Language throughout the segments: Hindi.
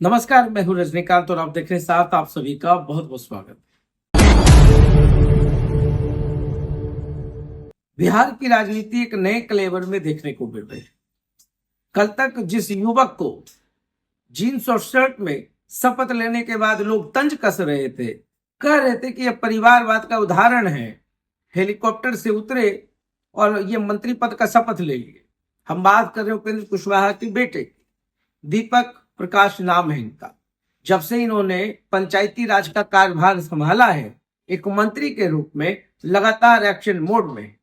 नमस्कार, मैं हूं रजनीकांत और आप देख रहे हैं साथ आप सभी का बहुत बहुत स्वागत। बिहार की राजनीति एक नए क्लेवर में देखने को मिल रही है। कल तक जिस युवक को जीन्स और शर्ट में शपथ लेने के बाद लोग तंज कस रहे थे, कह रहे थे कि यह परिवारवाद का उदाहरण है, हेलीकॉप्टर से उतरे और ये मंत्री पद का शपथ ले लिए। हम बात कर रहे हैं उपेंद्र कुशवाहा के बेटे की, दीपक प्रकाश नाम है इनका। जब से इन्होंने पंचायती राज का कार्यभार संभाला है, एक मंत्री के रूप में लगातार एक्शन मोड में,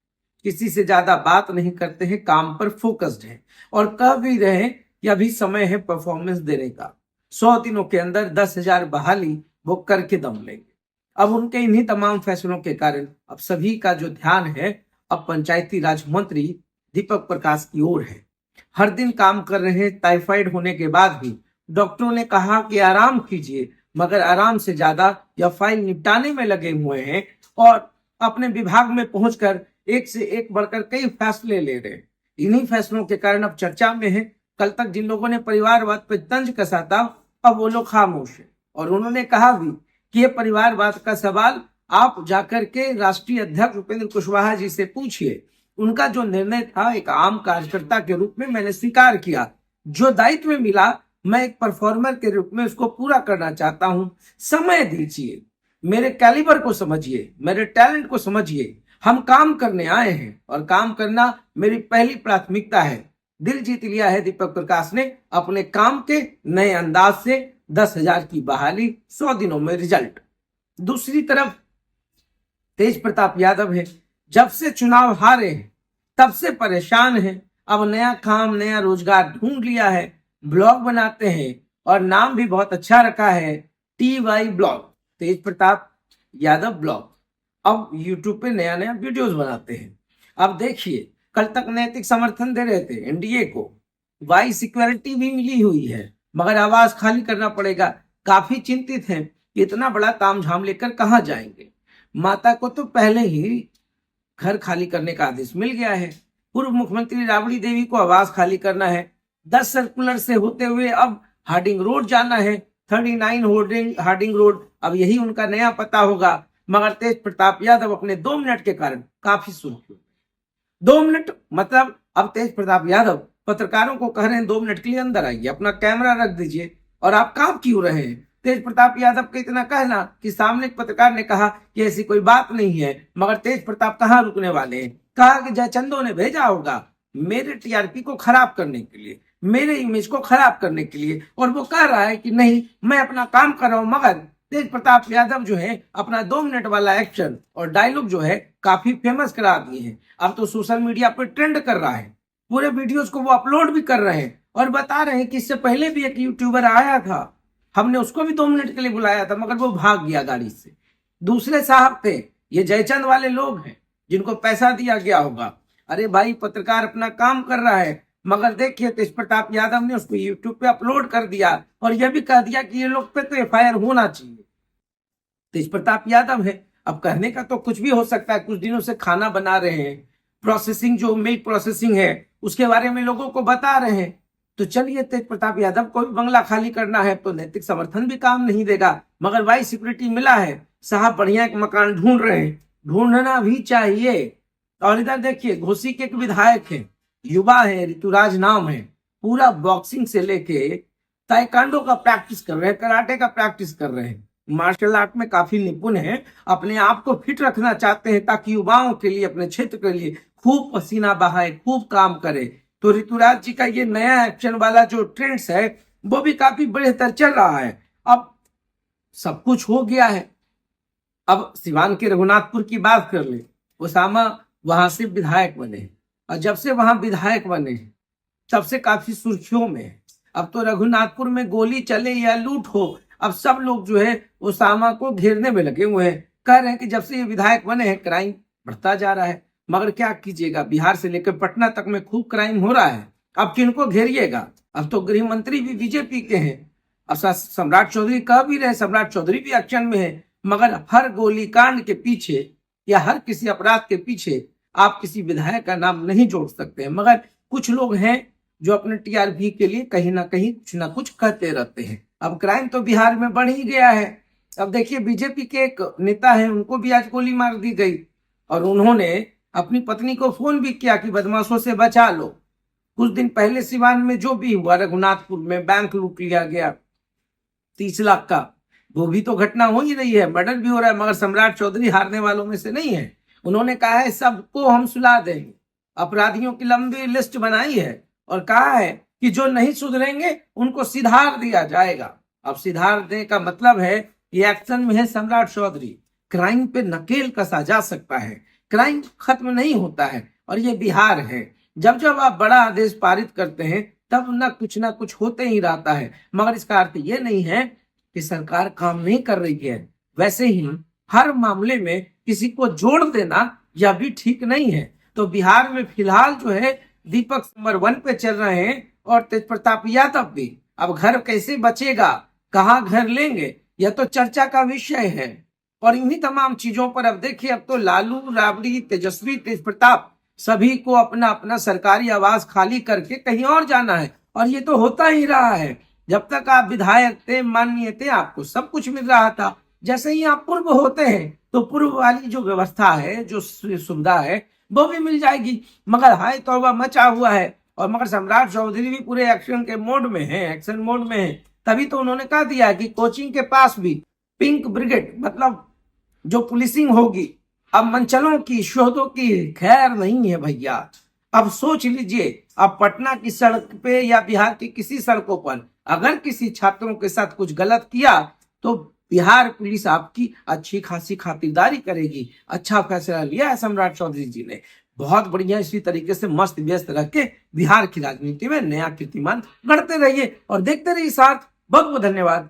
किसी से ज्यादा बात नहीं करते हैं, काम पर फोकस्ड हैं और कह भी रहे कि अभी समय है परफॉर्मेंस देने का। 100 दिनों के अंदर 10,000 बहाली वो करके दम लेंगे। अब उनके इन्हीं तमाम फैसलों के कारण अब सभी का जो ध्यान है अब पंचायती राज मंत्री दीपक प्रकाश की ओर है। हर दिन काम कर रहे हैं। टाइफाइड होने के बाद भी डॉक्टरों ने कहा कि आराम कीजिए, मगर आराम से ज्यादा यह फाइल निपटाने में लगे हुए हैं और अपने विभाग में पहुंचकर एक से एक बढ़कर कई फैसले ले रहे हैं। इन्हीं फैसलों के कारण अब चर्चा में है। कल तक जिन लोगों ने परिवारवाद पर तंज कसा था, अब वो लोग खामोश है और उन्होंने कहा भी कि ये परिवारवाद का सवाल आप जाकर के राष्ट्रीय अध्यक्ष उपेंद्र कुशवाहा जी से पूछिए। उनका जो निर्णय था एक आम कार्यकर्ता के रूप में मैंने स्वीकार किया। जो दायित्व मिला मैं एक परफॉर्मर के रूप में उसको पूरा करना चाहता हूं। समय दीजिए, मेरे कैलिबर को समझिए, मेरे टैलेंट को समझिए। हम काम करने आए हैं और काम करना मेरी पहली प्राथमिकता है। दिल जीत लिया है दीपक प्रकाश ने अपने काम के नए अंदाज से। 10,000 की बहाली, 100 दिनों में रिजल्ट। दूसरी तरफ तेज प्रताप यादव है। जब से चुनाव हारे हैं तब से परेशान हैं। अब नया काम नया रोजगार ढूंढ लिया है। ब्लॉग बनाते हैं और नाम भी बहुत अच्छा रखा है, TY ब्लॉग, तेज प्रताप यादव ब्लॉग। अब यूट्यूब पे नया नया वीडियोस बनाते हैं। अब देखिए, कल तक नैतिक समर्थन दे रहे थे एनडीए को, वाई सिक्योरिटी भी मिली हुई है, मगर आवाज खाली करना पड़ेगा। काफी चिंतित हैं कि इतना बड़ा तामझाम लेकर कहाँ जाएंगे। माता को तो पहले ही घर खाली करने का आदेश मिल गया है। पूर्व मुख्यमंत्री राबड़ी देवी को आवास खाली करना है। 10 सर्कुलर से होते हुए अब हार्डिंग रोड जाना है। 39 हार्डिंग रोड, अब यही उनका नया पता होगा। मगर तेज प्रताप यादव अपने 2 मिनट के कारण काफी सुर्खियों में। 2 मिनट मतलब अब तेज प्रताप यादव पत्रकारों को कह रहे हैं 2 मिनट के लिए अंदर आइए, अपना कैमरा रख दीजिए। और आप काम क्यों रहे हैं? तेज प्रताप यादव का इतना कहना कि सामने एक पत्रकार ने कहा कि ऐसी कोई बात नहीं है, मगर तेज प्रताप कहाँ रुकने वाले हैं। कहा कि जयचंदो ने भेजा होगा मेरे टीआरपी को खराब करने के लिए, मेरे इमेज को खराब करने के लिए, और वो कह रहा है कि नहीं मैं अपना काम कर रहा हूं। मगर तेज प्रताप यादव जो है अपना 2 मिनट वाला एक्शन और डायलॉग जो है काफी फेमस करा दिए हैं। अब तो सोशल मीडिया पर ट्रेंड कर रहा है। पूरे वीडियोस को वो अपलोड भी कर रहे हैं और बता रहे हैं कि इससे पहले भी एक यूट्यूबर आया था, हमने उसको भी 2 मिनट के लिए बुलाया था, मगर वो भाग गया गाड़ी से। दूसरे साहब थे, ये जयचंद वाले लोग हैं जिनको पैसा दिया गया होगा। अरे भाई, पत्रकार अपना काम कर रहा है, मगर देखिए तेज प्रताप यादव ने उसको यूट्यूब पे अपलोड कर दिया और यह भी कह दिया कि ये लोग पे तो एफआईआर होना चाहिए। तेज प्रताप यादव है, अब कहने का तो कुछ भी हो सकता है। कुछ दिनों से खाना बना रहे हैं, प्रोसेसिंग जो मिल्क प्रोसेसिंग है उसके बारे में लोगों को बता रहे हैं। तो चलिए, तेज प्रताप यादव को भी बंगला खाली करना है तो नैतिक समर्थन भी काम नहीं देगा। मगर वाई सिक्योरिटी मिला है, साहब बढ़िया एक मकान ढूंढ रहे हैं, ढूंढना भी चाहिए। और इधर देखिए, घोसी के एक विधायक है, युवा है, ऋतुराज नाम है, पूरा बॉक्सिंग से लेके ताइक्वांडो का प्रैक्टिस कर रहे हैं, कराटे का प्रैक्टिस कर रहे हैं, मार्शल आर्ट में काफी निपुण है। अपने आप को फिट रखना चाहते हैं ताकि युवाओं के लिए, अपने क्षेत्र के लिए खूब पसीना बहाए, खूब काम करे। तो ऋतुराज जी का ये नया एक्शन वाला जो ट्रेंड्स है वो भी काफी बेहतर चल रहा है। अब सब कुछ हो गया है। अब सिवान के रघुनाथपुर की बात कर ले, ओसामा वहां से विधायक बने और जब से वहां विधायक बने तब से काफी सुर्खियों में है। अब तो रघुनाथपुर में गोली चले या लूट हो, अब सब लोग जो है ओसामा को घेरने में लगे हुए हैं। कह रहे हैं कि जब से ये विधायक बने हैं क्राइम बढ़ता जा रहा है। मगर क्या कीजिएगा, बिहार से लेकर पटना तक में खूब क्राइम हो रहा है। अब किनको घेरिएगा? अब तो गृह मंत्री भी बीजेपी के हैं। अब सम्राट चौधरी कह भी रहे, सम्राट चौधरी भी एक्शन में है। मगर हर गोलीकांड के पीछे या हर किसी अपराध के पीछे आप किसी विधायक का नाम नहीं जोड़ सकते हैं। मगर कुछ लोग हैं जो अपने टीआरपी के लिए कहीं ना कहीं कुछ ना कुछ कहते रहते हैं। अब क्राइम तो बिहार में बढ़ ही गया है। अब देखिए बीजेपी के एक नेता है, उनको भी आज गोली मार दी गई और उन्होंने अपनी पत्नी को फोन भी किया कि बदमाशों से बचा लो। कुछ दिन पहले सिवान में जो भी हुआ, रघुनाथपुर में बैंक लूट लिया गया 30 लाख का, वो भी तो घटना हो ही रही है, मर्डर भी हो रहा है, मगर सम्राट चौधरी हारने वालों में से नहीं है। उन्होंने कहा है सबको हम सुला देंगे, अपराधियों की लंबी लिस्ट बनाई है और कहा है कि जो नहीं सुधरेंगे उनको सिधार दिया जाएगा। अब सिधारने का मतलब है ये एक्शन में है सम्राट चौधरी। क्राइम पे नकेल कसा जा सकता है, क्राइम खत्म नहीं होता है और ये बिहार है। जब जब आप बड़ा आदेश पारित करते हैं तब ना कुछ होते ही रहता है, मगर इसका अर्थ ये नहीं है कि सरकार काम नहीं कर रही है। वैसे ही हर मामले में किसी को जोड़ देना यह भी ठीक नहीं है। तो बिहार में फिलहाल जो है दीपक नंबर 1 पे चल रहे हैं और तेज प्रताप यादव भी। अब घर कैसे बचेगा, कहाँ घर लेंगे, यह तो चर्चा का विषय है। और इन्हीं तमाम चीजों पर अब देखिए, अब तो लालू, राबड़ी, तेजस्वी, तेज प्रताप सभी को अपना अपना सरकारी आवास खाली करके कहीं और जाना है और ये तो होता ही रहा है। जब तक आप विधायक थे, माननीय थे, आपको सब कुछ मिल रहा था। जैसे ही आप पूर्व होते हैं तो पूर्व वाली जो व्यवस्था है, जो सुविधा है, वो भी मिल जाएगी। मगर हाय तौबा मचा हुआ है और मगर सम्राट चौधरी भी पूरे एक्शन के मोड में है, एक्शन मोड में है। तभी तो उन्होंने कह दिया कि कोचिंग के पास भी पिंक ब्रिगेड, मतलब जो पुलिसिंग होगी अब मंचलों की, शोधों की खैर नहीं है भैया। अब सोच लीजिए, अब पटना की सड़क पे या बिहार की किसी सड़कों पर अगर किसी छात्रों के साथ कुछ गलत किया तो बिहार पुलिस आपकी अच्छी खासी खातिरदारी करेगी। अच्छा फैसला लिया है सम्राट चौधरी जी ने, बहुत बढ़िया। इसी तरीके से मस्त व्यस्त रख के बिहार की राजनीति में नया कीर्तिमान गढ़ते रहिए और देखते रहिए साथ। बहुत बहुत धन्यवाद।